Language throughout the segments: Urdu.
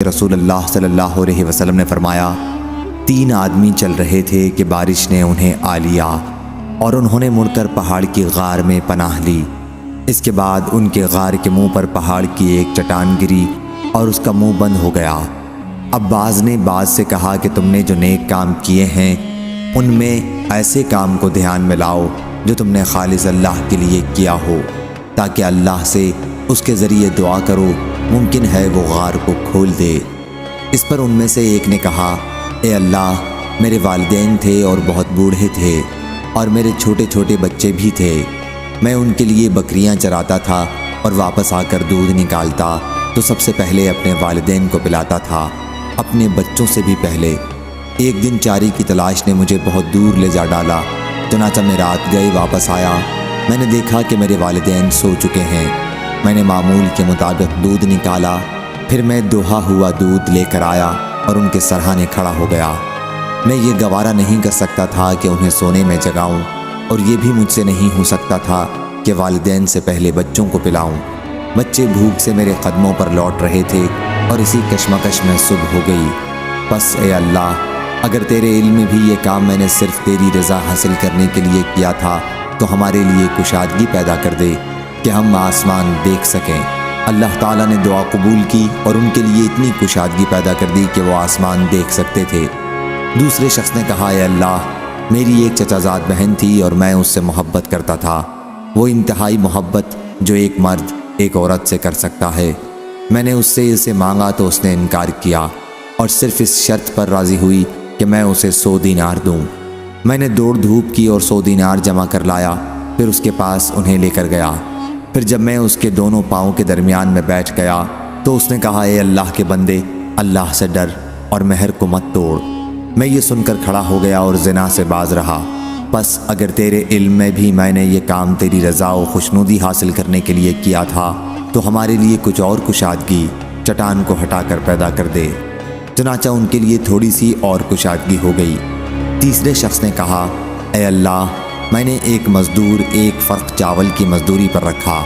رسول اللہ صلی اللہ علیہ وسلم نے فرمایا، 3 آدمی چل رہے تھے کہ بارش نے انہیں آ لیا اور انہوں نے مڑ کر پہاڑ کی غار میں پناہ لی۔ اس کے بعد ان کے غار کے منہ پر پہاڑ کی ایک چٹان گری اور اس کا منہ بند ہو گیا۔ اب بعض نے بعض سے کہا کہ تم نے جو نیک کام کیے ہیں ان میں ایسے کام کو دھیان میں لاؤ جو تم نے خالص اللہ کے لیے کیا ہو، تاکہ اللہ سے اس کے ذریعے دعا کرو، ممکن ہے وہ غار کو کھول دے۔ اس پر ان میں سے ایک نے کہا، اے اللہ، میرے والدین تھے اور بہت بوڑھے تھے اور میرے چھوٹے چھوٹے بچے بھی تھے۔ میں ان کے لیے بکریاں چراتا تھا اور واپس آ کر دودھ نکالتا تو سب سے پہلے اپنے والدین کو پلاتا تھا، اپنے بچوں سے بھی پہلے۔ ایک دن چاری کی تلاش نے مجھے بہت دور لے جا ڈالا، چنانچہ میں رات گئے واپس آیا، میں نے دیکھا کہ میرے والدین سو چکے ہیں۔ میں نے معمول کے مطابق دودھ نکالا، پھر میں دوہا ہوا دودھ لے کر آیا اور ان کے سرہانے کھڑا ہو گیا۔ میں یہ گوارا نہیں کر سکتا تھا کہ انہیں سونے میں جگاؤں، اور یہ بھی مجھ سے نہیں ہو سکتا تھا کہ والدین سے پہلے بچوں کو پلاؤں۔ بچے بھوک سے میرے قدموں پر لوٹ رہے تھے اور اسی کشمکش میں صبح ہو گئی۔ بس اے اللہ، اگر تیرے علم میں بھی یہ کام میں نے صرف تیری رضا حاصل کرنے کے لیے کیا تھا تو ہمارے لیے کشادگی پیدا کر دے کہ ہم آسمان دیکھ سکیں۔ اللہ تعالیٰ نے دعا قبول کی اور ان کے لیے اتنی کشادگی پیدا کر دی کہ وہ آسمان دیکھ سکتے تھے۔ دوسرے شخص نے کہا، اے اللہ، میری ایک چچا زاد بہن تھی اور میں اس سے محبت کرتا تھا، وہ انتہائی محبت جو ایک مرد ایک عورت سے کر سکتا ہے۔ میں نے اس سے اسے مانگا تو اس نے انکار کیا اور صرف اس شرط پر راضی ہوئی کہ میں اسے 100 دینار دوں۔ میں نے دوڑ دھوپ کی اور 100 دینار جمع کر لایا، پھر اس کے پاس انہیں لے کر گیا۔ پھر جب میں اس کے دونوں پاؤں کے درمیان میں بیٹھ گیا تو اس نے کہا، اے اللہ کے بندے، اللہ سے ڈر اور مہر کو مت توڑ۔ میں یہ سن کر کھڑا ہو گیا اور زنا سے باز رہا۔ بس اگر تیرے علم میں بھی میں نے یہ کام تیری رضا و خوشنودی حاصل کرنے کے لیے کیا تھا تو ہمارے لیے کچھ اور کشادگی چٹان کو ہٹا کر پیدا کر دے۔ چنانچہ ان کے لیے تھوڑی سی اور کشادگی ہو گئی۔ تیسرے شخص نے کہا، اے اللہ، میں نے ایک مزدور 1 فرق چاول کی مزدوری پر رکھا۔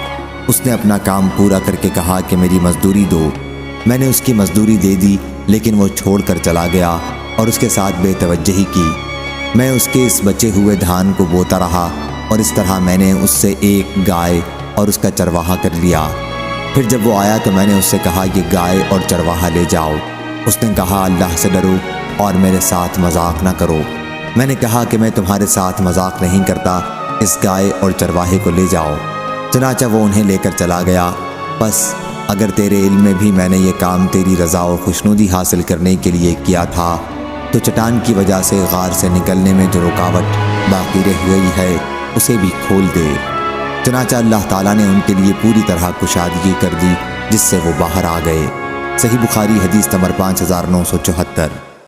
اس نے اپنا کام پورا کر کے کہا کہ میری مزدوری دو۔ میں نے اس کی مزدوری دے دی، لیکن وہ چھوڑ کر چلا گیا اور اس کے ساتھ بے توجہی کی۔ میں اس کے اس بچے ہوئے دھان کو بوتا رہا اور اس طرح میں نے اس سے 1 گائے اور اس کا چرواہا کر لیا۔ پھر جب وہ آیا تو میں نے اس سے کہا، یہ گائے اور چرواہا لے جاؤ۔ اس نے کہا، اللہ سے ڈرو اور میرے ساتھ مذاق نہ کرو۔ میں نے کہا کہ میں تمہارے ساتھ مذاق نہیں کرتا، اس گائے اور چرواہے کو لے جاؤ۔ چنانچہ وہ انہیں لے کر چلا گیا۔ بس اگر تیرے علم میں بھی میں نے یہ کام تیری رضا اور خوشنودی حاصل کرنے کے لیے کیا تھا تو چٹان کی وجہ سے غار سے نکلنے میں جو رکاوٹ باقی رہ گئی ہے اسے بھی کھول دے۔ چنانچہ اللہ تعالیٰ نے ان کے لیے پوری طرح کشادگی کر دی، جس سے وہ باہر آ گئے۔ صحیح بخاری حدیث نمبر 5974۔